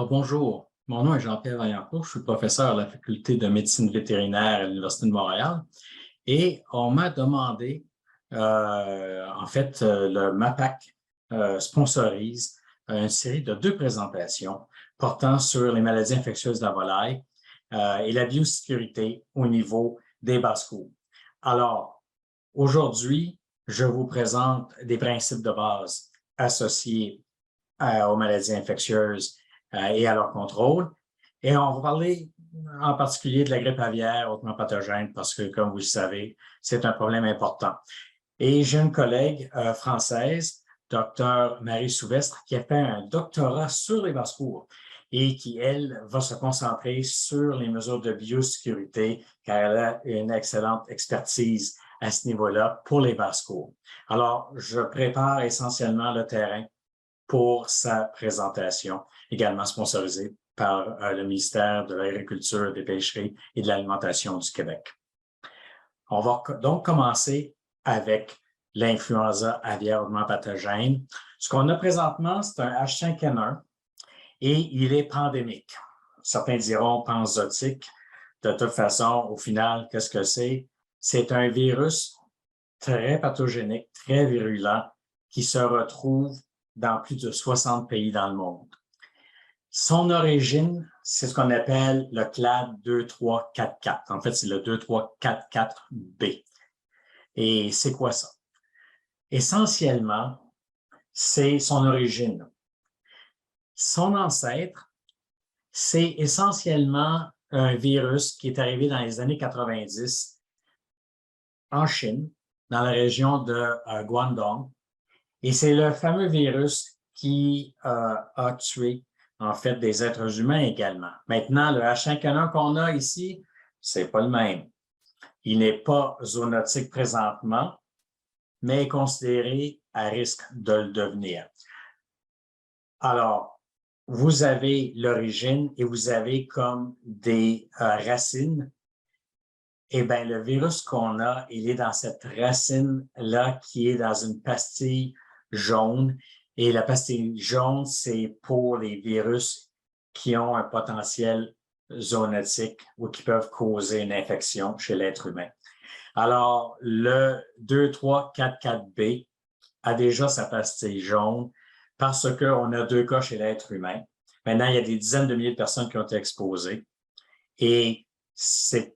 Bonjour, mon nom est Jean-Pierre Vaillancourt, je suis professeur à la faculté de médecine vétérinaire à l'Université de Montréal et on m'a demandé, le MAPAC sponsorise une série de 2 présentations portant sur les maladies infectieuses de la volaille et la biosécurité au niveau des basses-cours. Alors, aujourd'hui, je vous présente des principes de base associés aux maladies infectieuses et à leur contrôle. Et on va parler en particulier de la grippe aviaire hautement pathogène parce que, comme vous le savez, c'est un problème important. Et j'ai une collègue française, Dr Marie Souvestre, qui a fait un doctorat sur les basses-cours et qui, elle, va se concentrer sur les mesures de biosécurité car elle a une excellente expertise à ce niveau-là pour les basses-cours. Alors, je prépare essentiellement le terrain pour sa présentation, également sponsorisée par le ministère de l'Agriculture, des Pêcheries et de l'Alimentation du Québec. On va donc commencer avec l'influenza aviaire hautement pathogène. Ce qu'on a présentement, c'est un H5N1 et il est pandémique. Certains diront panzootique. De toute façon, au final, qu'est-ce que c'est? C'est un virus très pathogénique, très virulent, qui se retrouve dans plus de 60 pays dans le monde. Son origine, c'est ce qu'on appelle le clade 2344. En fait, c'est le 2344B. Et c'est quoi ça? Essentiellement, c'est son origine. Son ancêtre, c'est essentiellement un virus qui est arrivé dans les années 90 en Chine, dans la région de Guangdong. Et c'est le fameux virus qui a tué, en fait, des êtres humains également. Maintenant, le H5N1 qu'on a ici, c'est pas le même. Il n'est pas zoonotique présentement, mais est considéré à risque de le devenir. Alors, vous avez l'origine et vous avez comme des racines. Eh bien, le virus qu'on a, il est dans cette racine-là qui est dans une pastille jaune. Et la pastille jaune, c'est pour les virus qui ont un potentiel zoonotique ou qui peuvent causer une infection chez l'être humain. Alors, le 2344B a déjà sa pastille jaune parce qu'on a 2 cas chez l'être humain. Maintenant, il y a des dizaines de milliers de personnes qui ont été exposées et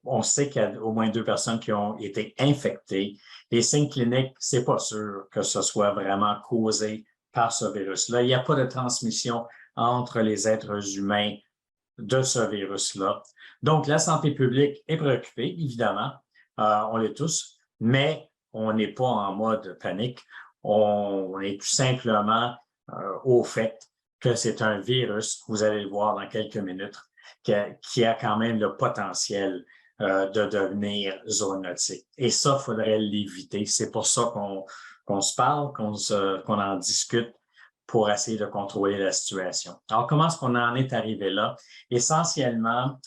on sait qu'il y a au moins 2 personnes qui ont été infectées. Les signes cliniques, c'est pas sûr que ce soit vraiment causé par ce virus-là. Il n'y a pas de transmission entre les êtres humains de ce virus-là. Donc, la santé publique est préoccupée, évidemment. On l'est tous, mais on n'est pas en mode panique. On est tout simplement au fait que c'est un virus, vous allez le voir dans quelques minutes, qui a quand même le potentiel de devenir zoonotique. Et ça, il faudrait l'éviter. C'est pour ça qu'on se parle, qu'on en discute pour essayer de contrôler la situation. Alors, comment est-ce qu'on en est arrivé là? Essentiellement,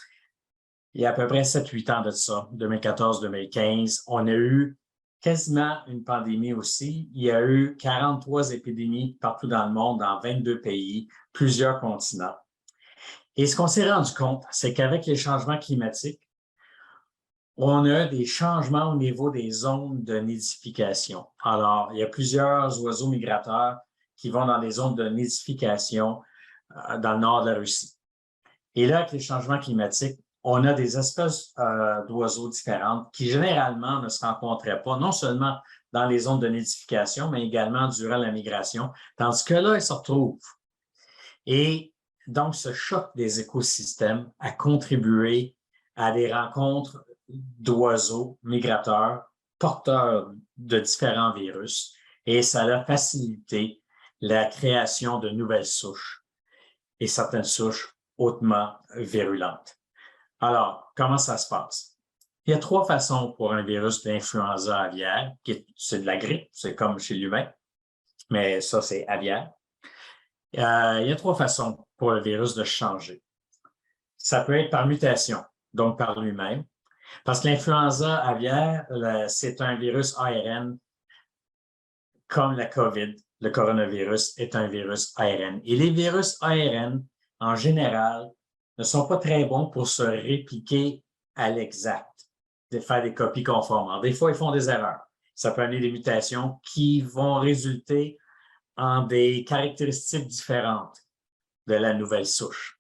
il y a à peu près 7-8 ans de ça, 2014-2015, on a eu quasiment une pandémie aussi. Il y a eu 43 épidémies partout dans le monde, dans 22 pays, plusieurs continents. Et ce qu'on s'est rendu compte, c'est qu'avec les changements climatiques, on a des changements au niveau des zones de nidification. Alors, il y a plusieurs oiseaux migrateurs qui vont dans des zones de nidification dans le nord de la Russie. Et là, avec les changements climatiques, on a des espèces d'oiseaux différentes qui généralement ne se rencontraient pas, non seulement dans les zones de nidification, mais également durant la migration, tandis que là, ils se retrouvent. Et donc, ce choc des écosystèmes a contribué à des rencontres d'oiseaux migrateurs porteurs de différents virus et ça a facilité la création de nouvelles souches et certaines souches hautement virulentes. Alors, comment ça se passe? Il y a 3 façons pour un virus d'influenza aviaire, c'est de la grippe, c'est comme chez l'humain, mais ça, c'est aviaire. Il y a 3 façons pour le virus de changer. Ça peut être par mutation, donc par lui-même, parce que l'influenza aviaire, c'est un virus ARN comme la COVID. Le coronavirus est un virus ARN. Et les virus ARN en général, ne sont pas très bons pour se répliquer à l'exact, de faire des copies conformes. Alors, des fois, ils font des erreurs. Ça peut amener des mutations qui vont résulter en des caractéristiques différentes de la nouvelle souche.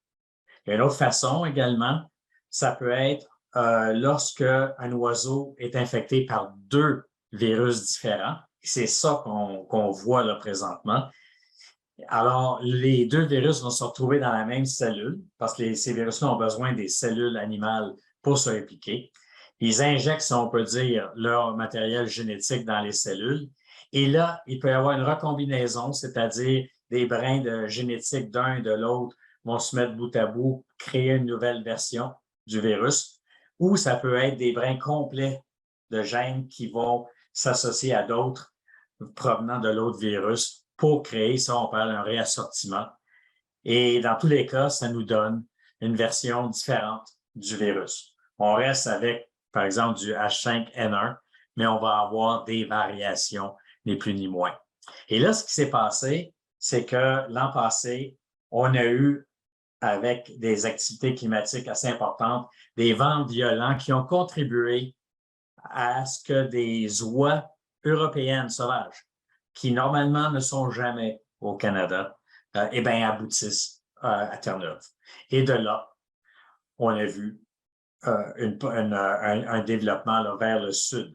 Une autre façon également, ça peut être lorsque un oiseau est infecté par deux virus différents. C'est ça qu'on voit là présentement. Alors, les deux virus vont se retrouver dans la même cellule parce que ces virus-là ont besoin des cellules animales pour se répliquer. Ils injectent, si on peut dire, leur matériel génétique dans les cellules. Et là, il peut y avoir une recombinaison, c'est-à-dire des brins de génétique d'un et de l'autre vont se mettre bout à bout, créer une nouvelle version du virus, ou ça peut être des brins complets de gènes qui vont s'associer à d'autres provenant de l'autre virus pour créer, ça, on parle d'un réassortiment. Et dans tous les cas, ça nous donne une version différente du virus. On reste avec, par exemple, du H5N1, mais on va avoir des variations, ni plus ni moins. Et là, ce qui s'est passé, c'est que l'an passé, on a eu, avec des activités climatiques assez importantes, des vents violents qui ont contribué à ce que des oies européennes sauvages, qui normalement ne sont jamais au Canada, eh bien, aboutissent à Terre-Neuve. Et de là, on a vu un développement là, vers le sud.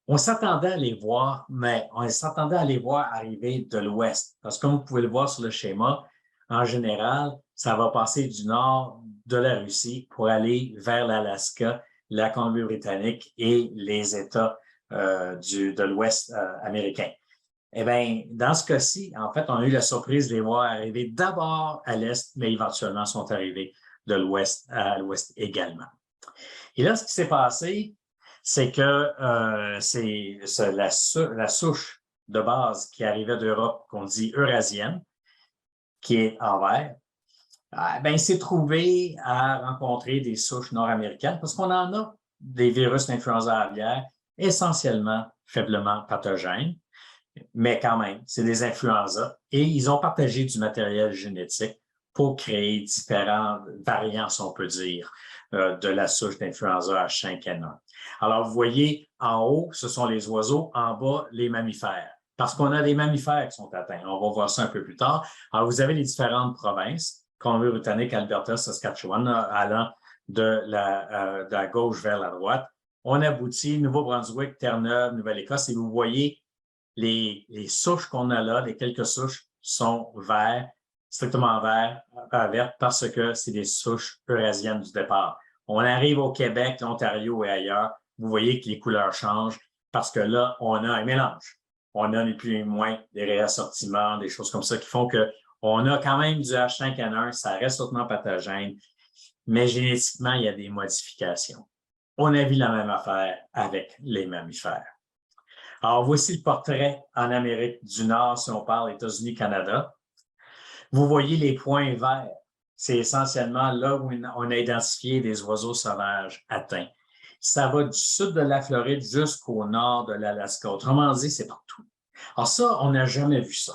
On s'attendait à les voir, mais on s'attendait à les voir arriver de l'ouest. Parce que comme vous pouvez le voir sur le schéma, en général, ça va passer du nord de la Russie pour aller vers l'Alaska, la Colombie-Britannique et les États de l'ouest américain. Eh bien, dans ce cas-ci, en fait, on a eu la surprise de les voir arriver d'abord à l'est, mais éventuellement sont arrivés de l'ouest à l'ouest également. Et là, ce qui s'est passé, c'est que c'est la souche de base qui arrivait d'Europe, qu'on dit eurasienne, qui est en vert, ben, s'est trouvé à rencontrer des souches nord-américaines parce qu'on en a des virus d'influenza aviaire essentiellement faiblement pathogènes, mais quand même, c'est des influenza. Et ils ont partagé du matériel génétique pour créer différentes variants, si on peut dire, de la souche d'influenza H5N1. Alors, vous voyez, en haut, ce sont les oiseaux, en bas, les mammifères. Parce qu'on a des mammifères qui sont atteints. On va voir ça un peu plus tard. Alors, vous avez les différentes provinces, Colombie-Britannique, Alberta, Saskatchewan, allant de la gauche vers la droite. On aboutit Nouveau-Brunswick, Terre-Neuve, Nouvelle-Écosse, et vous voyez les souches qu'on a là, les quelques souches sont vertes, strictement vertes, parce que c'est des souches eurasiennes du départ. On arrive au Québec, l'Ontario et ailleurs, vous voyez que les couleurs changent parce que là, on a un mélange. On a ni plus ni moins des réassortiments, des choses comme ça qui font que on a quand même du H5N1, ça reste hautement pathogène, mais génétiquement, il y a des modifications. On a vu la même affaire avec les mammifères. Alors, voici le portrait en Amérique du Nord, si on parle États-Unis, Canada. Vous voyez les points verts. C'est essentiellement là où on a identifié des oiseaux sauvages atteints. Ça va du sud de la Floride jusqu'au nord de l'Alaska. Autrement dit, c'est partout. Alors ça, on n'a jamais vu ça.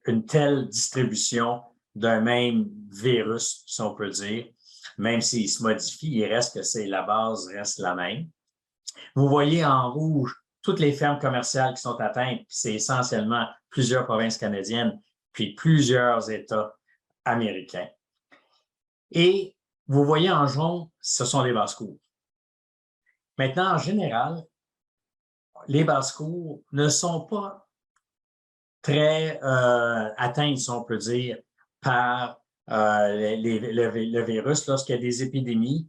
Une telle distribution d'un même virus, si on peut dire, même s'il se modifie, il reste que la base reste la même. Vous voyez en rouge toutes les fermes commerciales qui sont atteintes, puis c'est essentiellement plusieurs provinces canadiennes, puis plusieurs États américains. Et vous voyez en jaune, ce sont les basses-cours. Maintenant, en général, les basses-cours ne sont pas très atteintes, si on peut dire, par le virus. Lorsqu'il y a des épidémies,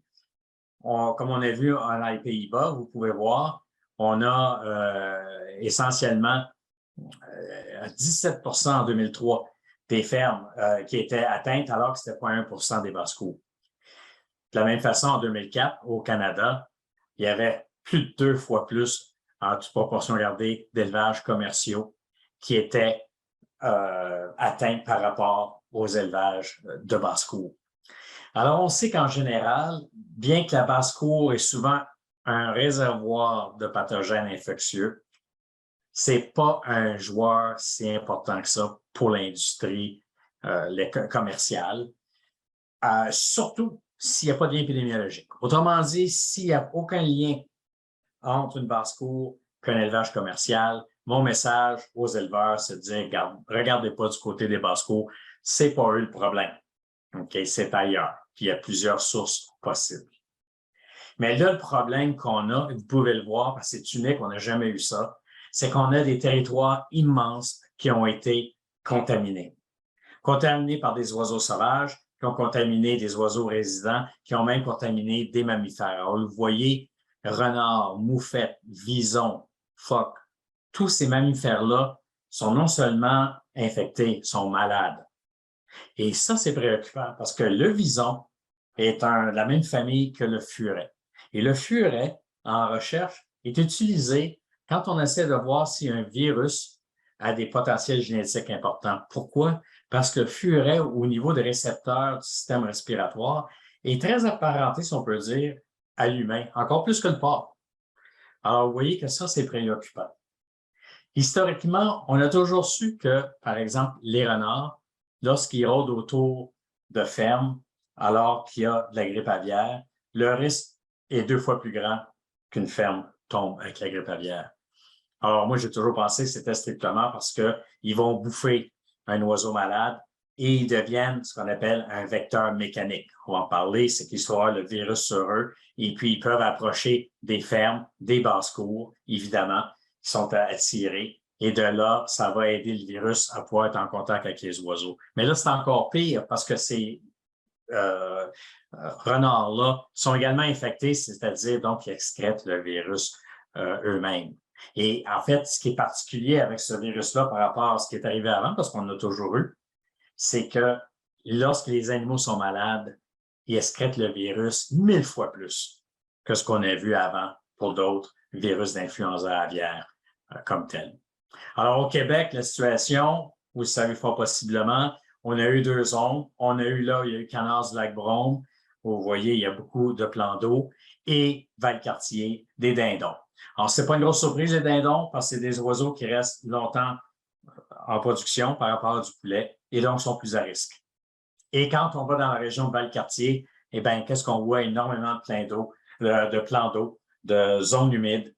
comme on a vu dans les Pays-Bas, vous pouvez voir, on a essentiellement 17 en 2003 des fermes qui étaient atteintes alors que c'était 0,1 des basses-cours. De la même façon, en 2004, au Canada, il y avait plus de 2 fois plus, en toute proportion gardée, d'élevages commerciaux qui étaient atteints par rapport aux élevages de basse-cour. Alors, on sait qu'en général, bien que la basse-cour est souvent un réservoir de pathogènes infectieux, c'est pas un joueur si important que ça pour l'industrie commerciales, surtout s'il n'y a pas de lien épidémiologique. Autrement dit, s'il n'y a aucun lien entre une basse-cour qu'un élevage commercial, mon message aux éleveurs, c'est de dire, regardez pas du côté des basses-cours, c'est pas eux le problème. OK, c'est ailleurs. Puis il y a plusieurs sources possibles. Mais là, le problème qu'on a, vous pouvez le voir, parce que c'est unique, on n'a jamais eu ça, c'est qu'on a des territoires immenses qui ont été contaminés. Contaminés par des oiseaux sauvages, qui ont contaminé des oiseaux résidents, qui ont même contaminé des mammifères. Alors, vous voyez, renards, moufettes, visons, phoques, tous ces mammifères-là sont non seulement infectés, sont malades. Et ça, c'est préoccupant parce que le vison est de la même famille que le furet. Et le furet, en recherche, est utilisé quand on essaie de voir si un virus a des potentiels génétiques importants. Pourquoi? Parce que le furet, au niveau des récepteurs du système respiratoire, est très apparenté, si on peut dire, à l'humain, encore plus que le porc. Alors, vous voyez que ça, c'est préoccupant. Historiquement, on a toujours su que, par exemple, les renards, lorsqu'ils rôdent autour de fermes, alors qu'il y a de la grippe aviaire, le risque est 2 fois plus grand qu'une ferme tombe avec la grippe aviaire. Alors, moi, j'ai toujours pensé que c'était strictement parce qu'ils vont bouffer un oiseau malade et ils deviennent ce qu'on appelle un vecteur mécanique. On va en parler, c'est qu'ils sont le virus sur eux et puis ils peuvent approcher des fermes, des basses-cours, évidemment, qui sont attirés. Et de là, ça va aider le virus à pouvoir être en contact avec les oiseaux. Mais là, c'est encore pire parce que ces renards-là sont également infectés, c'est-à-dire donc ils excrètent le virus eux-mêmes. Et en fait, ce qui est particulier avec ce virus-là par rapport à ce qui est arrivé avant, parce qu'on a toujours eu, c'est que lorsque les animaux sont malades, ils excrètent le virus 1000 fois plus que ce qu'on a vu avant pour d'autres virus d'influenza aviaire comme tel. Alors, au Québec, la situation, vous le savez fort possiblement, on a eu 2 zones. On a eu là, il y a eu Canards du Lac-Brome, où vous voyez, il y a beaucoup de plans d'eau, et Valcartier, des dindons. Alors, c'est pas une grosse surprise, les dindons, parce que c'est des oiseaux qui restent longtemps en production par rapport à du poulet, et donc sont plus à risque. Et quand on va dans la région de Valcartier, eh bien, qu'est-ce qu'on voit? Énormément de plans d'eau, de zones humides.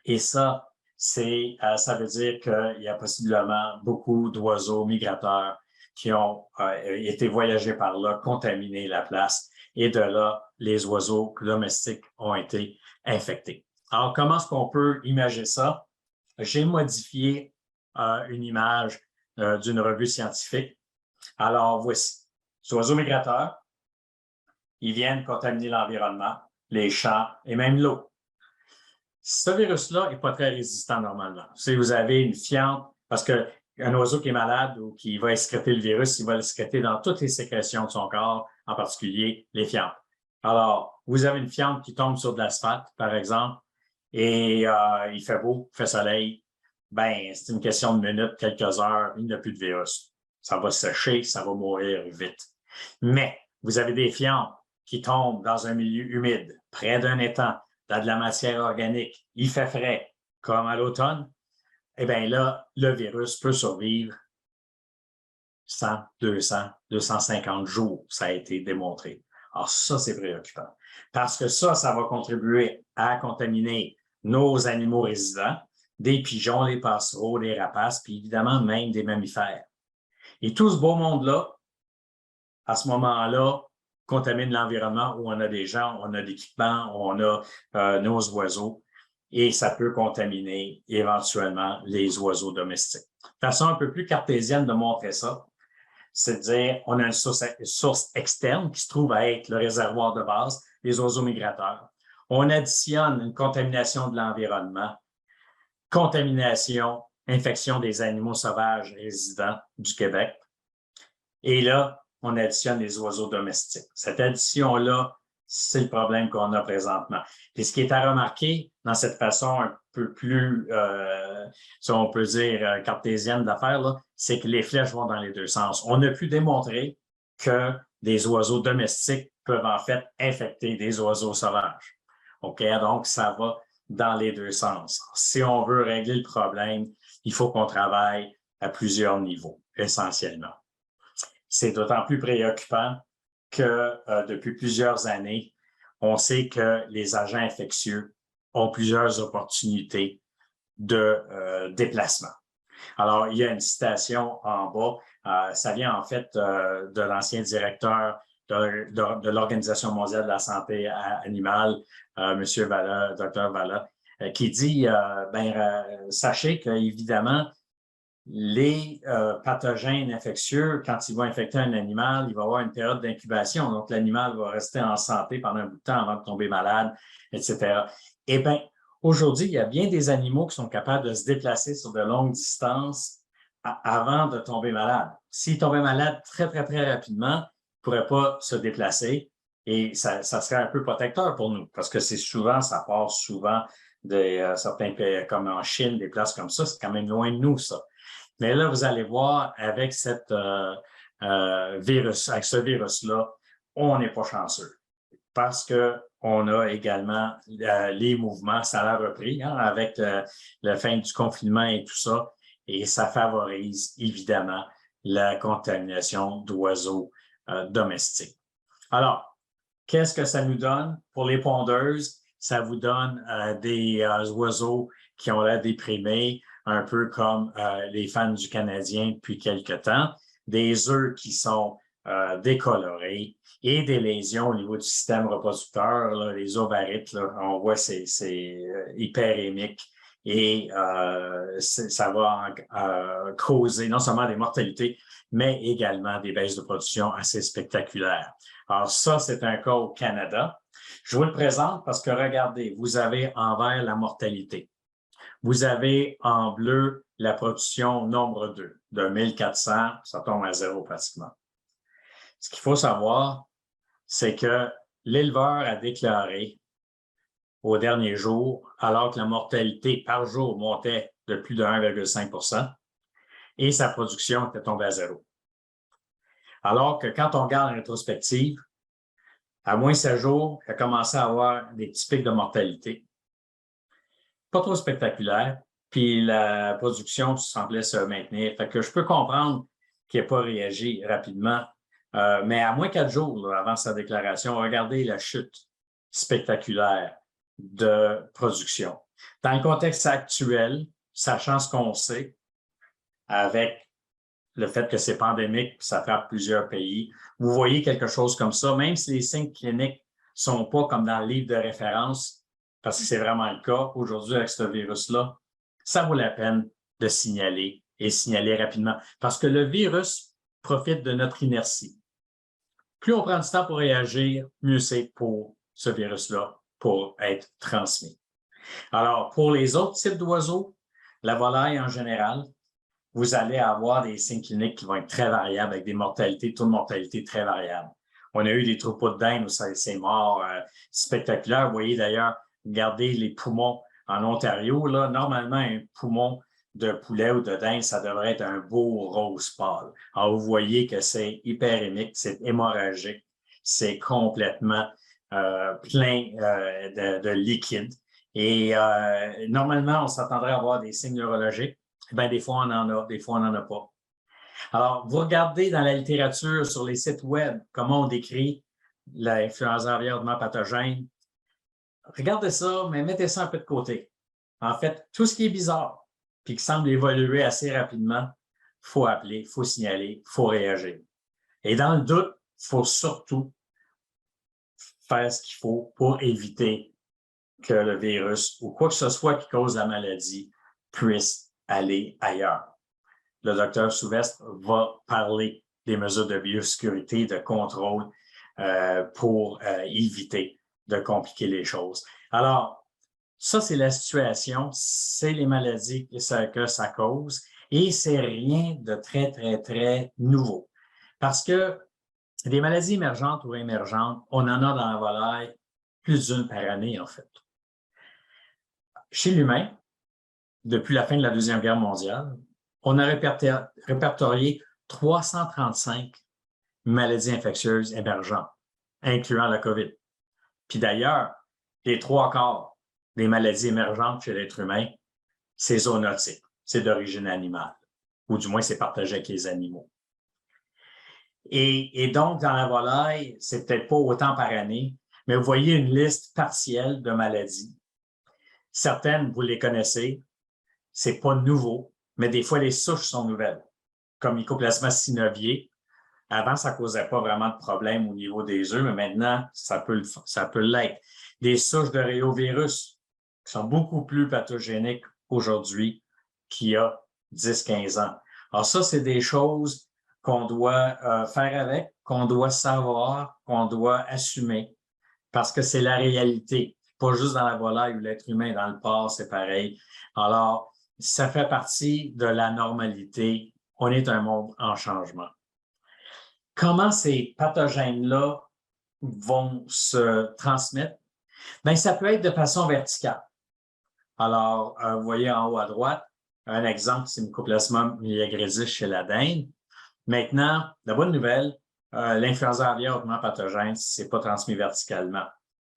Et ça, ça veut dire qu'il y a possiblement beaucoup d'oiseaux migrateurs qui ont été voyagés par là, contaminés la place, et de là, les oiseaux domestiques ont été infectés. Alors, comment est-ce qu'on peut imaginer ça? J'ai modifié une image d'une revue scientifique. Alors, voici. Les oiseaux migrateurs, ils viennent contaminer l'environnement, les champs et même l'eau. Ce virus-là n'est pas très résistant normalement. Si vous avez une fiente, parce qu'un oiseau qui est malade ou qui va excréter le virus, il va l'excréter dans toutes les sécrétions de son corps, en particulier les fientes. Alors, vous avez une fiente qui tombe sur de l'asphalte, par exemple, et il fait beau, il fait soleil, ben c'est une question de minutes, quelques heures, il n'y a plus de virus. Ça va sécher, ça va mourir vite. Mais vous avez des fientes qui tombent dans un milieu humide, près d'un étang, dans de la matière organique, il fait frais, comme à l'automne, eh bien là, le virus peut survivre 100, 200, 250 jours, ça a été démontré. Alors ça, c'est préoccupant. Parce que ça va contribuer à contaminer nos animaux résidents, des pigeons, des passereaux, des rapaces, puis évidemment même des mammifères. Et tout ce beau monde-là, à ce moment-là, contamine l'environnement où on a des gens, on a l'équipement, on a nos oiseaux, et ça peut contaminer éventuellement les oiseaux domestiques. De façon un peu plus cartésienne de montrer ça, c'est de dire on a une source externe qui se trouve à être le réservoir de base, les oiseaux migrateurs. On additionne une contamination de l'environnement, contamination, infection des animaux sauvages résidents du Québec. Et là, on additionne les oiseaux domestiques. Cette addition-là, c'est le problème qu'on a présentement. Et ce qui est à remarquer dans cette façon un peu plus, si on peut dire, cartésienne d'affaires, c'est que les flèches vont dans les deux sens. On a pu démontrer que des oiseaux domestiques peuvent en fait infecter des oiseaux sauvages. OK? Donc, ça va dans les deux sens. Si on veut régler le problème, il faut qu'on travaille à plusieurs niveaux, essentiellement. c'est d'autant plus préoccupant que depuis plusieurs années, on sait que les agents infectieux ont plusieurs opportunités de déplacement. Alors, il y a une citation en bas, ça vient en fait de l'ancien directeur de l'Organisation mondiale de la santé animale, M. Valla, Dr. Valla, qui dit, sachez qu'évidemment, les pathogènes infectieux, quand ils vont infecter un animal, il va y avoir une période d'incubation. Donc, l'animal va rester en santé pendant un bout de temps avant de tomber malade, etc. Eh bien, aujourd'hui, il y a bien des animaux qui sont capables de se déplacer sur de longues distances avant de tomber malade. S'ils tombaient malades très, très, très rapidement, ils ne pourraient pas se déplacer et ça serait un peu protecteur pour nous parce que ça part souvent de certains pays comme en Chine, des places comme ça, c'est quand même loin de nous, ça. Mais là, vous allez voir, avec avec ce virus-là, on n'est pas chanceux parce qu'on a également les mouvements, ça a repris avec la fin du confinement et tout ça, et ça favorise évidemment la contamination d'oiseaux domestiques. Alors, qu'est-ce que ça nous donne? Pour les pondeuses, ça vous donne des oiseaux qui ont l'air déprimés, un peu comme les fans du Canadien depuis quelque temps, des œufs qui sont décolorés et des lésions au niveau du système reproducteur, là, les ovarites, là, on voit c'est hyperémique et ça va causer non seulement des mortalités, mais également des baisses de production assez spectaculaires. Alors ça, c'est un cas au Canada. Je vous le présente parce que regardez, vous avez en vert la mortalité. Vous avez en bleu la production nombre 2 de 1400, ça tombe à zéro pratiquement. Ce qu'il faut savoir, c'est que l'éleveur a déclaré au dernier jour, alors que la mortalité par jour montait de plus de 1,5 et sa production était tombée à zéro. Alors que quand on regarde en rétrospective, à moins 7 jours, il a commencé à avoir des petits pics de mortalité. Pas trop spectaculaire, puis la production semblait se maintenir. Fait que je peux comprendre qu'il n'ait pas réagi rapidement, mais à moins 4 jours là, avant sa déclaration, regardez la chute spectaculaire de production. Dans le contexte actuel, sachant ce qu'on sait, avec le fait que c'est pandémique, ça frappe plusieurs pays, vous voyez quelque chose comme ça, même si les signes cliniques sont pas comme dans le livre de référence, parce que c'est vraiment le cas aujourd'hui avec ce virus-là, ça vaut la peine de signaler et signaler rapidement. Parce que le virus profite de notre inertie. Plus on prend du temps pour réagir, mieux c'est pour ce virus-là pour être transmis. Alors, pour les autres types d'oiseaux, la volaille en général, vous allez avoir des signes cliniques qui vont être très variables avec des mortalités, taux de mortalité très variables. On a eu des troupeaux de dinde où c'est mort spectaculaire. Vous voyez d'ailleurs, regardez les poumons en Ontario. Là, normalement, un poumon de poulet ou de dinde, ça devrait être un beau rose pâle. Alors, vous voyez que c'est hyperémique, c'est hémorragique, c'est complètement plein de liquide. Et normalement, on s'attendrait à avoir des signes neurologiques. Ben, des fois, on en a, des fois, on n'en a pas. Alors, vous regardez dans la littérature, sur les sites web, comment on décrit l'influenza aviaire hautement pathogène. Regardez ça, mais mettez ça un peu de côté. En fait, tout ce qui est bizarre puis qui semble évoluer assez rapidement, il faut appeler, il faut signaler, il faut réagir. Et dans le doute, il faut surtout faire ce qu'il faut pour éviter que le virus ou quoi que ce soit qui cause la maladie puisse aller ailleurs. Le docteur Souvestre va parler des mesures de biosécurité, de contrôle pour éviter de compliquer les choses. Alors, ça, c'est la situation, c'est les maladies que ça cause et c'est rien de très, très, très nouveau. Parce que des maladies émergentes ou émergentes, on en a dans la volaille plus d'une par année, en fait. Chez l'humain, depuis la fin de la Deuxième Guerre mondiale, on a répertorié 335 maladies infectieuses émergentes, incluant la COVID. Puis d'ailleurs, les 3/4 des maladies émergentes chez l'être humain, c'est zoonotique, c'est d'origine animale, ou du moins c'est partagé avec les animaux. Et donc, dans la volaille, c'est peut-être pas autant par année, mais vous voyez une liste partielle de maladies. Certaines, vous les connaissez, c'est pas nouveau, mais des fois, les souches sont nouvelles, comme Mycoplasma synoviae. Avant, ça causait pas vraiment de problème au niveau des œufs, mais maintenant, ça peut l'être. Des souches de réovirus qui sont beaucoup plus pathogéniques aujourd'hui qu'il y a 10-15 ans. Alors ça, c'est des choses qu'on doit faire avec, qu'on doit savoir, qu'on doit assumer, parce que c'est la réalité. Pas juste dans la volaille ou l'être humain, dans le porc, c'est pareil. Alors, ça fait partie de la normalité. On est un monde en changement. Comment ces pathogènes-là vont se transmettre? Bien, ça peut être de façon verticale. Alors, vous voyez en haut à droite, un exemple, c'est Mycoplasma myiagresis chez la dinde. Maintenant, la bonne nouvelle, l'influenza aviaire hautement pathogène, c'est pas transmis verticalement.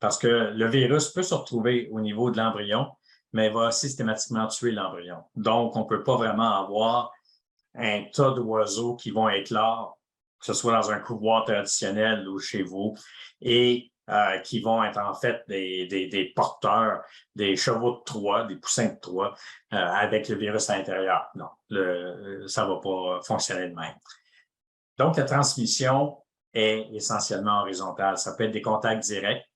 Parce que le virus peut se retrouver au niveau de l'embryon, mais va systématiquement tuer l'embryon. Donc, on ne peut pas vraiment avoir un tas d'oiseaux qui vont éclore, que ce soit dans un couloir traditionnel ou chez vous, et qui vont être en fait des porteurs, des chevaux de Troie, des poussins de Troie, avec le virus à l'intérieur. Non, ça ne va pas fonctionner de même. Donc, la transmission est essentiellement horizontale. Ça peut être des contacts directs,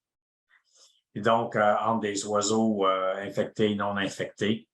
et donc entre des oiseaux infectés et non infectés.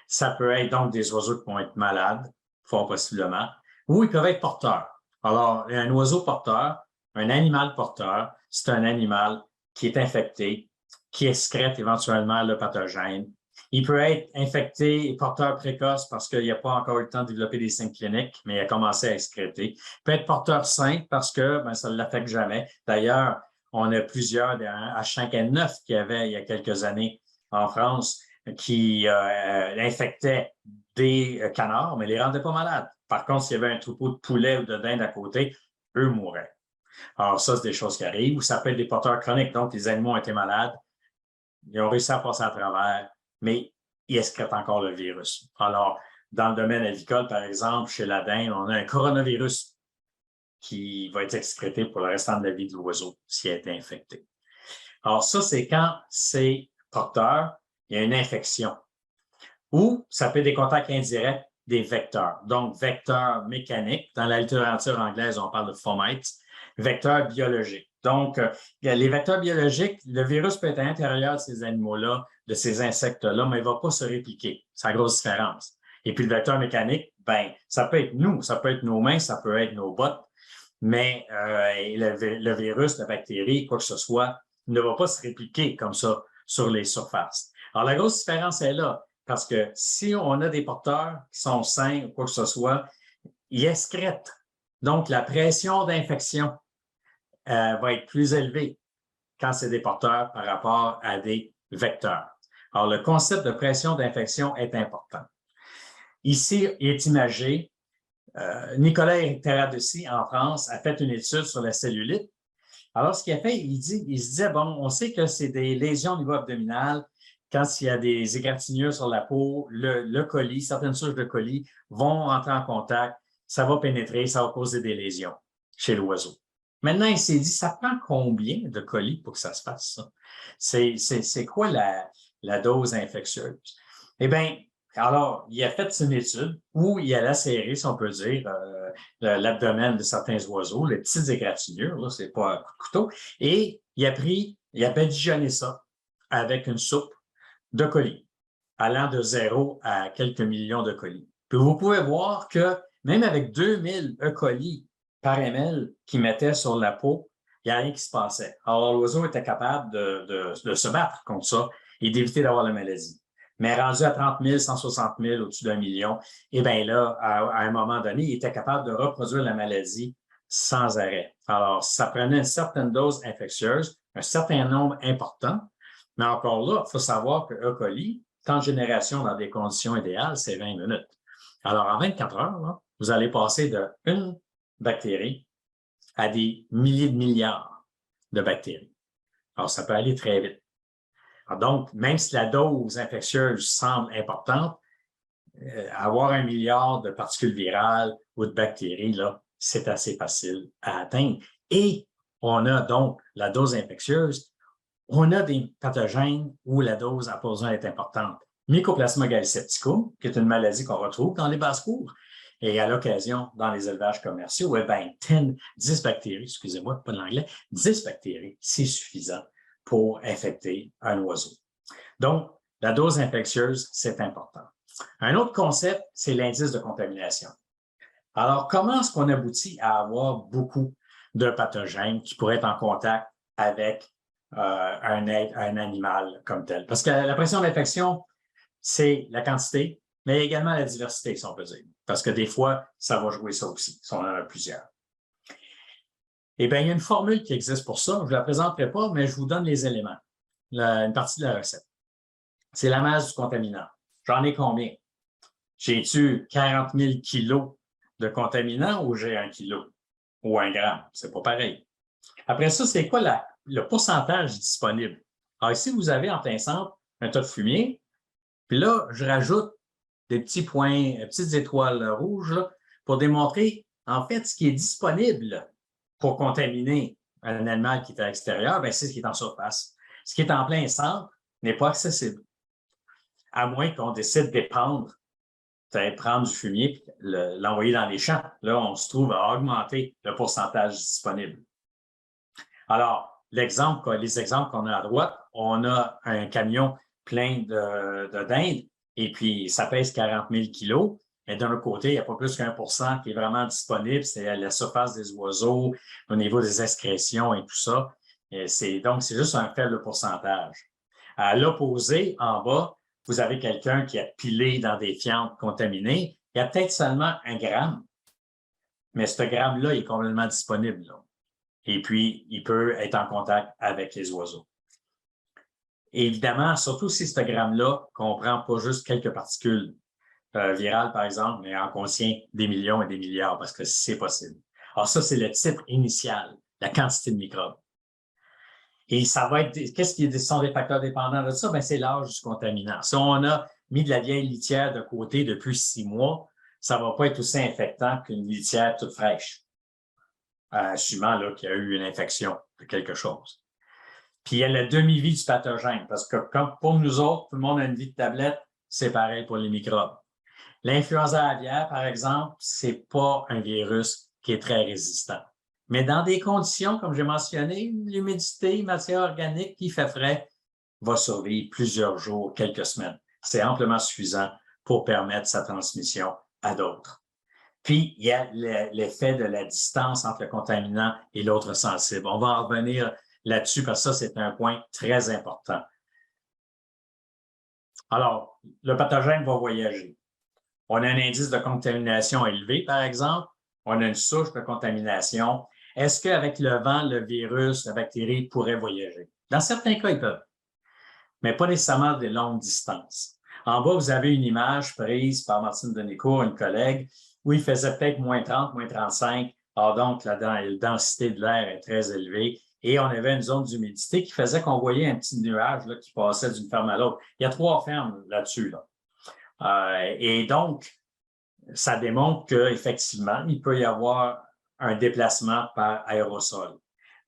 Ça peut être donc des oiseaux qui vont être malades, fort possiblement, ou ils peuvent être porteurs. Alors, un oiseau porteur, un animal porteur, c'est un animal qui est infecté, qui excrète éventuellement le pathogène. Il peut être infecté et porteur précoce parce qu'il n'a pas encore eu le temps de développer des signes cliniques, mais il a commencé à excréter. Il peut être porteur sain parce que ça ne l'affecte jamais. D'ailleurs, on a plusieurs H5N9 qu'il y avait il y a quelques années en France qui infectaient des canards, mais les rendaient pas malades. Par contre, s'il y avait un troupeau de poulets ou de dinde à côté, eux mourraient. Alors ça, c'est des choses qui arrivent, ou ça peut être des porteurs chroniques. Donc, les animaux ont été malades, ils ont réussi à passer à travers, mais ils excrètent encore le virus. Alors, dans le domaine avicole, par exemple, chez la dinde, on a un coronavirus qui va être excrété pour le restant de la vie de l'oiseau s'il a été infecté. Alors ça, c'est quand c'est porteur, il y a une infection. Ou ça peut être des contacts indirects des vecteurs. Donc, vecteurs mécaniques. Dans la littérature anglaise, on parle de fomites. Vecteurs biologiques. Donc, les vecteurs biologiques, le virus peut être à l'intérieur de ces animaux-là, de ces insectes-là, mais il ne va pas se répliquer. C'est la grosse différence. Et puis, le vecteur mécanique, ça peut être nous, ça peut être nos mains, ça peut être nos bottes, mais le virus, la bactérie, quoi que ce soit, ne va pas se répliquer comme ça sur les surfaces. Alors, la grosse différence est là, parce que si on a des porteurs qui sont sains ou quoi que ce soit, ils excrètent. Donc, la pression d'infection va être plus élevée quand c'est des porteurs par rapport à des vecteurs. Alors, le concept de pression d'infection est important. Ici, il est imagé, Nicolas Teradossi, en France, a fait une étude sur la cellulite. Alors, ce qu'il a fait, il se disait, bon, on sait que c'est des lésions au niveau abdominal. Quand il y a des égratignures sur la peau, le colis, certaines souches de colis vont entrer en contact, ça va pénétrer, ça va causer des lésions chez l'oiseau. Maintenant, il s'est dit, ça prend combien de colis pour que ça se fasse, ça? C'est quoi la dose infectieuse? Eh bien, alors, il a fait une étude où il a lacéré, si on peut dire, l'abdomen de certains oiseaux, les petites égratignures, là, c'est pas un coup de couteau, et il a badigeonné ça avec une soupe de colis, allant de 0 à quelques millions de colis. Puis vous pouvez voir que même avec 2000 E. coli par ml qu'il mettait sur la peau, il n'y a rien qui se passait. Alors, l'oiseau était capable de se battre contre ça et d'éviter d'avoir la maladie. Mais rendu à 30 000, 160 000, au-dessus d'1 million, eh bien là, à un moment donné, il était capable de reproduire la maladie sans arrêt. Alors, ça prenait une certaine dose infectieuse, un certain nombre important, mais encore là, il faut savoir que E. coli, temps de génération dans des conditions idéales, c'est 20 minutes. Alors, en 24 heures, là, vous allez passer d'une bactérie à des milliers de milliards de bactéries. Alors, ça peut aller très vite. Alors, donc, même si la dose infectieuse semble importante, avoir 1 milliard de particules virales ou de bactéries, là, c'est assez facile à atteindre. Et on a donc la dose infectieuse, on a des pathogènes où la dose à besoin est importante. Mycoplasma gallisepticum, qui est une maladie qu'on retrouve dans les basses-cours, et à l'occasion, dans les élevages commerciaux, 10 bactéries, excusez-moi, pas de l'anglais, 10 bactéries, c'est suffisant pour infecter un oiseau. Donc, la dose infectieuse, c'est important. Un autre concept, c'est l'indice de contamination. Alors, comment est-ce qu'on aboutit à avoir beaucoup de pathogènes qui pourraient être en contact avec un animal comme tel? Parce que la pression d'infection, c'est la quantité, mais également la diversité, si on peut dire. Parce que des fois, ça va jouer ça aussi, si on en a plusieurs. Eh bien, il y a une formule qui existe pour ça. Je ne la présenterai pas, mais je vous donne les éléments, une partie de la recette. C'est la masse du contaminant. J'en ai combien? J'ai-tu 40 000 kilos de contaminant ou j'ai 1 kilo ou 1 gramme? C'est pas pareil. Après ça, c'est quoi le pourcentage disponible? Alors ici, vous avez en plein centre un tas de fumier. Puis là, je rajoute des petits points, petites étoiles rouges là, pour démontrer, en fait, ce qui est disponible pour contaminer un animal qui est à l'extérieur, c'est ce qui est en surface. Ce qui est en plein centre n'est pas accessible, à moins qu'on décide d'épandre, prendre du fumier et l'envoyer dans les champs. Là, on se trouve à augmenter le pourcentage disponible. Alors, les exemples qu'on a à droite, on a un camion plein de dinde et puis ça pèse 40 000 kilos. Et d'un autre côté, il n'y a pas plus qu'1% qui est vraiment disponible. C'est à la surface des oiseaux, au niveau des excrétions et tout ça. Donc, c'est juste un faible pourcentage. À l'opposé, en bas, vous avez quelqu'un qui a pilé dans des fientes contaminées. Il y a peut-être seulement 1 gramme, mais ce gramme-là est complètement disponible, là. Et puis, il peut être en contact avec les oiseaux. Et évidemment, surtout si ce gramme-là comprend pas juste quelques particules virales, par exemple, mais en contient des millions et des milliards, parce que c'est possible. Alors ça, c'est le titre initial, la quantité de microbes. Et ça va être, qu'est-ce qui sont des facteurs dépendants de ça? C'est l'âge du contaminant. Si on a mis de la vieille litière de côté depuis 6 mois, ça va pas être aussi infectant qu'une litière toute fraîche. Assumant qu'il y a eu une infection de quelque chose. Puis il y a la demi-vie du pathogène, parce que comme pour nous autres, tout le monde a une vie de tablette, c'est pareil pour les microbes. L'influenza aviaire, par exemple, c'est pas un virus qui est très résistant. Mais dans des conditions, comme j'ai mentionné, l'humidité, matière organique qui fait frais, va survivre plusieurs jours, quelques semaines. C'est amplement suffisant pour permettre sa transmission à d'autres. Puis, il y a l'effet de la distance entre le contaminant et l'autre sensible. On va en revenir là-dessus parce que ça, c'est un point très important. Alors, le pathogène va voyager. On a un indice de contamination élevé, par exemple. On a une souche de contamination. Est-ce qu'avec le vent, le virus, la bactérie pourrait voyager? Dans certains cas, ils peuvent, mais pas nécessairement des longues distances. En bas, vous avez une image prise par Martine Denécourt, une collègue, où il faisait peut-être moins 30, moins 35. Alors donc, la densité de l'air est très élevée. Et on avait une zone d'humidité qui faisait qu'on voyait un petit nuage là, qui passait d'une ferme à l'autre. Il y a 3 fermes là-dessus. Et donc, ça démontre qu'effectivement, il peut y avoir un déplacement par aérosol.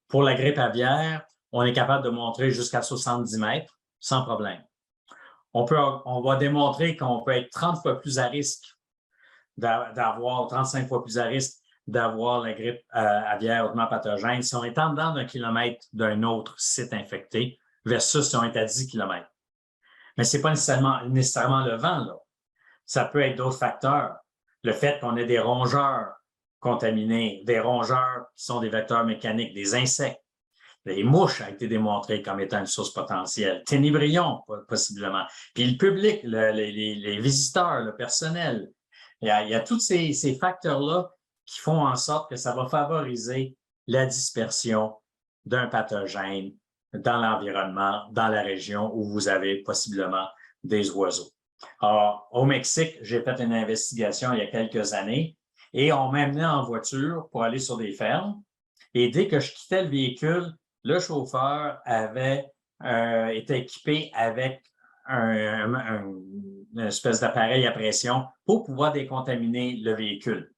Pour la grippe aviaire, on est capable de montrer jusqu'à 70 mètres sans problème. On va démontrer qu'on peut être 30 fois plus à risque d'avoir, 35 fois plus à risque d'avoir la grippe aviaire hautement pathogène si on est en dedans d'1 kilomètre d'un autre site infecté versus si on est à 10 kilomètres. Mais ce n'est pas nécessairement le vent, là. Ça peut être d'autres facteurs. Le fait qu'on ait des rongeurs contaminés, des rongeurs qui sont des vecteurs mécaniques, des insectes. Les mouches a été démontré comme étant une source potentielle. Ténébrions, possiblement. Puis le public, les visiteurs, le personnel. Il y a tous ces facteurs-là qui font en sorte que ça va favoriser la dispersion d'un pathogène dans l'environnement, dans la région où vous avez possiblement des oiseaux. Alors, au Mexique, j'ai fait une investigation il y a quelques années et on m'amenait en voiture pour aller sur des fermes. Et dès que je quittais le véhicule, le chauffeur avait été équipé avec une espèce d'appareil à pression pour pouvoir décontaminer le véhicule.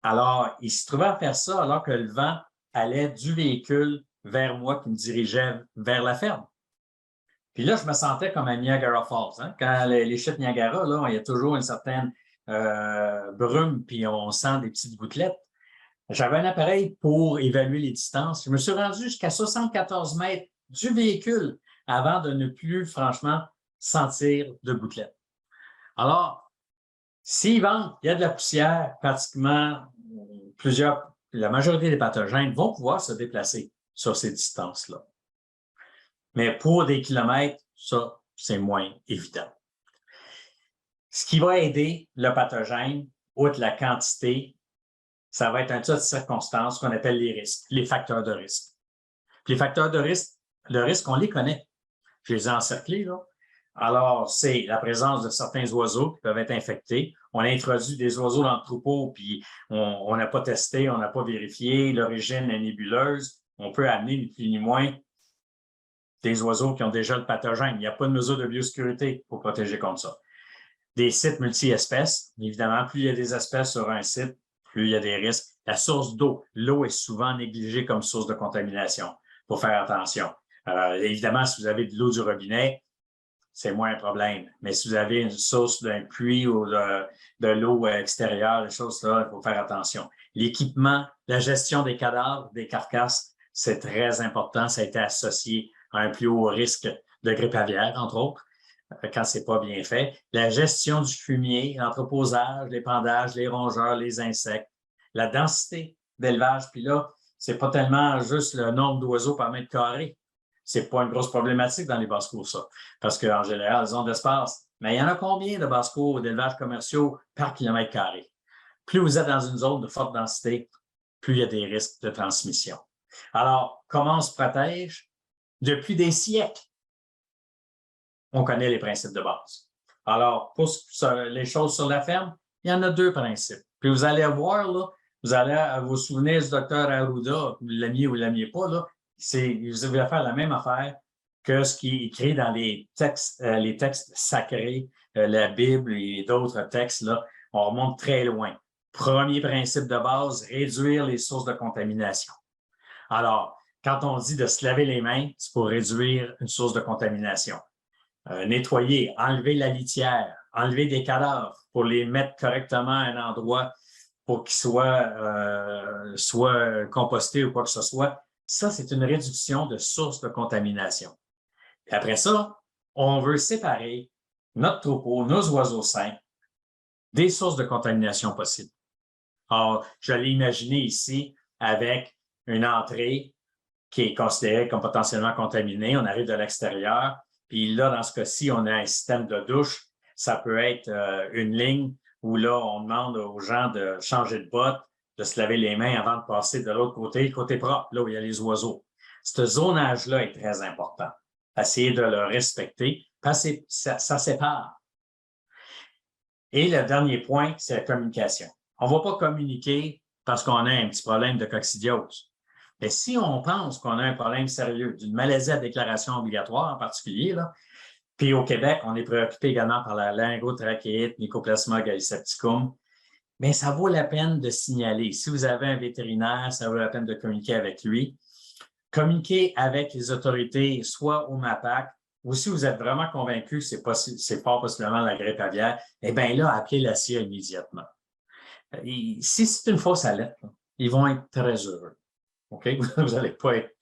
Alors, il se trouvait à faire ça alors que le vent allait du véhicule vers moi qui me dirigeait vers la ferme. Puis là, je me sentais comme à Niagara Falls. Hein? Quand les chutes Niagara, là, il y a toujours une certaine brume, puis on sent des petites gouttelettes. J'avais un appareil pour évaluer les distances. Je me suis rendu jusqu'à 74 mètres du véhicule avant de ne plus, franchement, sentir de gouttelettes. Alors, s'il vente, il y a de la poussière, pratiquement la majorité des pathogènes vont pouvoir se déplacer sur ces distances-là. Mais pour des kilomètres, ça, c'est moins évident. Ce qui va aider le pathogène, outre la quantité, ça va être un tas de circonstances qu'on appelle les risques, les facteurs de risque. Puis les facteurs de risque, on les connaît. Je les ai encerclés, là. Alors, c'est la présence de certains oiseaux qui peuvent être infectés. On a introduit des oiseaux dans le troupeau, puis on n'a pas testé, on n'a pas vérifié l'origine est nébuleuse. On peut amener ni plus ni moins des oiseaux qui ont déjà le pathogène. Il n'y a pas de mesure de biosécurité pour protéger contre ça. Des sites multi-espèces. Évidemment, plus il y a des espèces sur un site, plus il y a des risques. La source d'eau. L'eau est souvent négligée comme source de contamination. Il faut faire attention. Évidemment, si vous avez de l'eau du robinet, c'est moins un problème. Mais si vous avez une source d'un puits ou de l'eau extérieure, les choses là, il faut faire attention. L'équipement, la gestion des cadavres, des carcasses, c'est très important. Ça a été associé à un plus haut risque de grippe aviaire, entre autres, quand c'est pas bien fait. La gestion du fumier, l'entreposage, l'épandage, les rongeurs, les insectes, la densité d'élevage. Puis là, c'est pas tellement juste le nombre d'oiseaux par mètre carré. C'est pas une grosse problématique dans les basses-cours, ça. Parce qu'en général, les zones d'espace, mais il y en a combien de basses-cours d'élevage commerciaux par kilomètre carré? Plus vous êtes dans une zone de forte densité, plus il y a des risques de transmission. Alors, comment on se protège? Depuis des siècles, on connaît les principes de base. Alors, pour les choses sur la ferme, il y en a 2 principes. Puis vous allez voir, là, vous allez vous souvenir du docteur Arruda, vous l'aimiez ou vous ne l'aimiez pas, là, vous allez faire la même affaire que ce qui est écrit dans les textes sacrés, la Bible et d'autres textes, là. On remonte très loin. Premier principe de base, réduire les sources de contamination. Alors, quand on dit de se laver les mains, c'est pour réduire une source de contamination. Nettoyer, enlever la litière, enlever des cadavres pour les mettre correctement à un endroit pour qu'ils soient compostés ou quoi que ce soit. Ça, c'est une réduction de sources de contamination. Et après ça, on veut séparer notre troupeau, nos oiseaux sains, des sources de contamination possibles. Alors, je l'ai imaginé ici avec une entrée qui est considérée comme potentiellement contaminée. On arrive de l'extérieur. Puis là, dans ce cas-ci, on a un système de douche. Ça peut être une ligne où là, on demande aux gens de changer de bottes, de se laver les mains avant de passer de l'autre côté, le côté propre, là où il y a les oiseaux. Ce zonage-là est très important. Essayez de le respecter parce que ça sépare. Et le dernier point, c'est la communication. On ne va pas communiquer parce qu'on a un petit problème de coccidiose. Mais si on pense qu'on a un problème sérieux, d'une maladie à déclaration obligatoire en particulier, là, puis au Québec, on est préoccupé également par la laryngotrachéite, Mycoplasma gallisepticum, mais ça vaut la peine de signaler. Si vous avez un vétérinaire, ça vaut la peine de communiquer avec lui. Communiquer avec les autorités, soit au MAPAC, ou si vous êtes vraiment convaincu que c'est fort possiblement la grippe aviaire, eh bien là, appelez la CIA immédiatement. Et si c'est une fausse alerte, là, ils vont être très heureux. OK? Vous n'allez pas être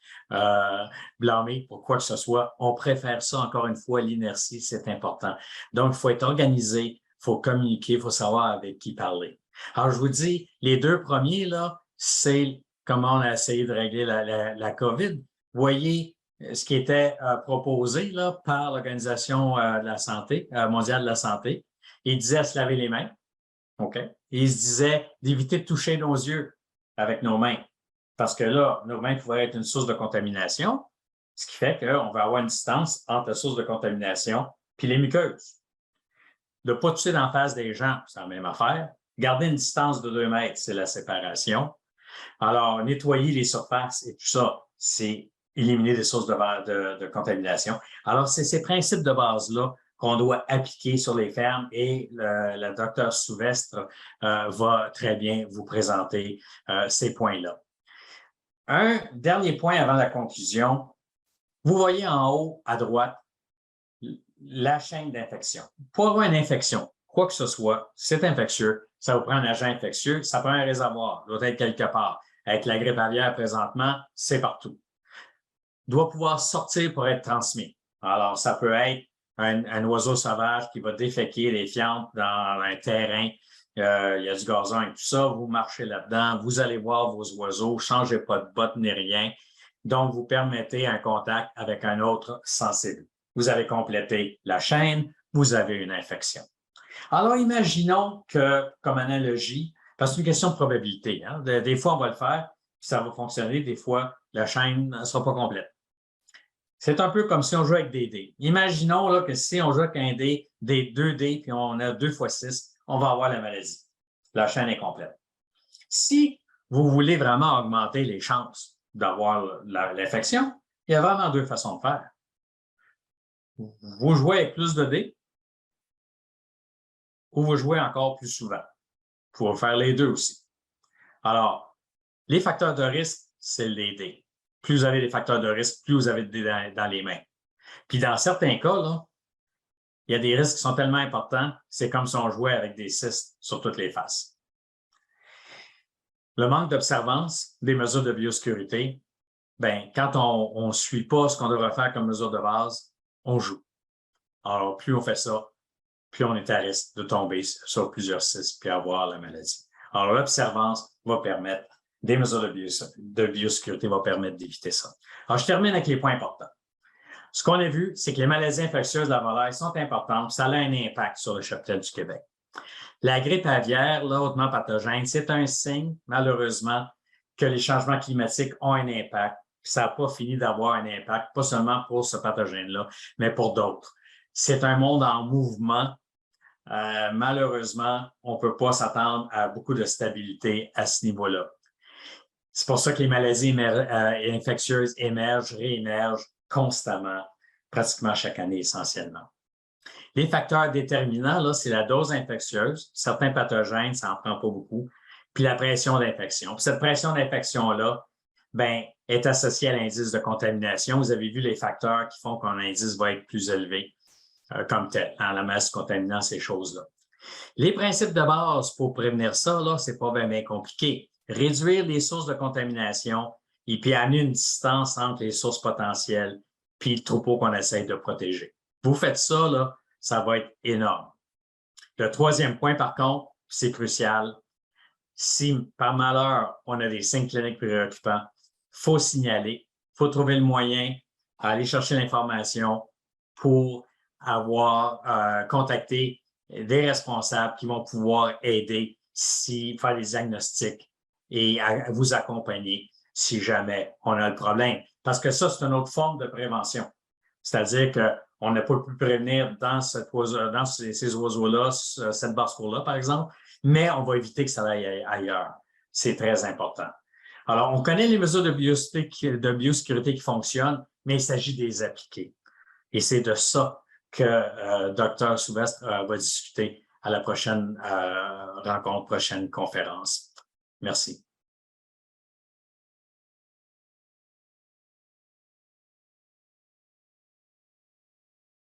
blâmé pour quoi que ce soit. On préfère ça, encore une fois, l'inertie, c'est important. Donc, il faut être organisé, il faut communiquer, il faut savoir avec qui parler. Alors, je vous dis, les 2 premiers, là, c'est comment on a essayé de régler la COVID. Vous voyez ce qui était proposé là, par l'Organisation de la santé, mondiale de la santé. Il disait à se laver les mains. OK? Et il se disait d'éviter de toucher nos yeux avec nos mains. Parce que là, nos mains pourraient être une source de contamination, ce qui fait qu'on va avoir une distance entre la source de contamination et les muqueuses. De ne pas toucher d'en face des gens, c'est la même affaire. Garder une distance de 2 mètres, c'est la séparation. Alors, nettoyer les surfaces et tout ça, c'est éliminer des sources de contamination. Alors, c'est ces principes de base-là qu'on doit appliquer sur les fermes et le docteur Souvestre va très bien vous présenter ces points-là. Un dernier point avant la conclusion. Vous voyez en haut à droite la chaîne d'infection. Pour avoir une infection, quoi que ce soit, c'est infectieux, ça vous prend un agent infectieux, ça prend un réservoir, doit être quelque part. Avec la grippe aviaire présentement, c'est partout. Doit pouvoir sortir pour être transmis. Alors, ça peut être un oiseau sauvage qui va déféquer les fientes dans un terrain. Il y a du gazon et tout ça. Vous marchez là-dedans, vous allez voir vos oiseaux, changez pas de bottes ni rien. Donc, vous permettez un contact avec un autre sensible. Vous avez complété la chaîne, vous avez une infection. Alors, imaginons que, comme analogie, parce que c'est une question de probabilité, hein, des fois, on va le faire, puis ça va fonctionner, des fois, la chaîne ne sera pas complète. C'est un peu comme si on jouait avec des dés. Imaginons là, que si on joue avec un dé, des 2 dés, puis on a 2 fois 6, on va avoir la maladie. La chaîne est complète. Si vous voulez vraiment augmenter les chances d'avoir l'infection, il y a vraiment 2 façons de faire. Vous jouez avec plus de dés ou vous jouez encore plus souvent. Vous pouvez faire les deux aussi. Alors, les facteurs de risque, c'est les dés. Plus vous avez des facteurs de risque, plus vous avez de dés dans les mains. Puis dans certains cas, là, il y a des risques qui sont tellement importants, c'est comme si on jouait avec des cystes sur toutes les faces. Le manque d'observance des mesures de biosécurité, bien, quand on ne suit pas ce qu'on devrait faire comme mesure de base, on joue. Alors, plus on fait ça, plus on est à risque de tomber sur plusieurs cystes puis avoir la maladie. Alors, l'observance va permettre, des mesures de biosécurité vont permettre d'éviter ça. Alors, je termine avec les points importants. Ce qu'on a vu, c'est que les maladies infectieuses de la volaille sont importantes, ça a un impact sur le cheptel du Québec. La grippe aviaire, là, hautement pathogène, c'est un signe, malheureusement, que les changements climatiques ont un impact. Ça n'a pas fini d'avoir un impact, pas seulement pour ce pathogène-là, mais pour d'autres. C'est un monde en mouvement. Malheureusement, on ne peut pas s'attendre à beaucoup de stabilité à ce niveau-là. C'est pour ça que les maladies infectieuses émergent, réémergent constamment, pratiquement chaque année essentiellement. Les facteurs déterminants, là, c'est la dose infectieuse. Certains pathogènes, ça n'en prend pas beaucoup. Puis la pression d'infection. Puis cette pression d'infection-là, ben, est associée à l'indice de contamination. Vous avez vu les facteurs qui font qu'un indice va être plus élevé comme tel, dans la masse contaminant, ces choses-là. Les principes de base pour prévenir ça, là, c'est pas bien compliqué. Réduire les sources de contamination et puis amener une distance entre les sources potentielles puis le troupeau qu'on essaie de protéger. Vous faites ça, là, ça va être énorme. Le troisième point, par contre, c'est crucial. Si, par malheur, on a des signes cliniques préoccupants, il faut signaler, il faut trouver le moyen d'aller chercher l'information pour avoir contacté des responsables qui vont pouvoir aider faire des diagnostics et à vous accompagner si jamais on a le problème. Parce que ça, c'est une autre forme de prévention. C'est-à-dire qu'on n'a pas pu prévenir dans ces oiseaux-là, cette basse-cour-là, par exemple, mais on va éviter que ça aille ailleurs. C'est très important. Alors, on connaît les mesures de biosécurité qui fonctionnent, mais il s'agit de les appliquer. Et c'est de ça que Dr. Souvestre va discuter à la prochaine rencontre, prochaine conférence. Merci.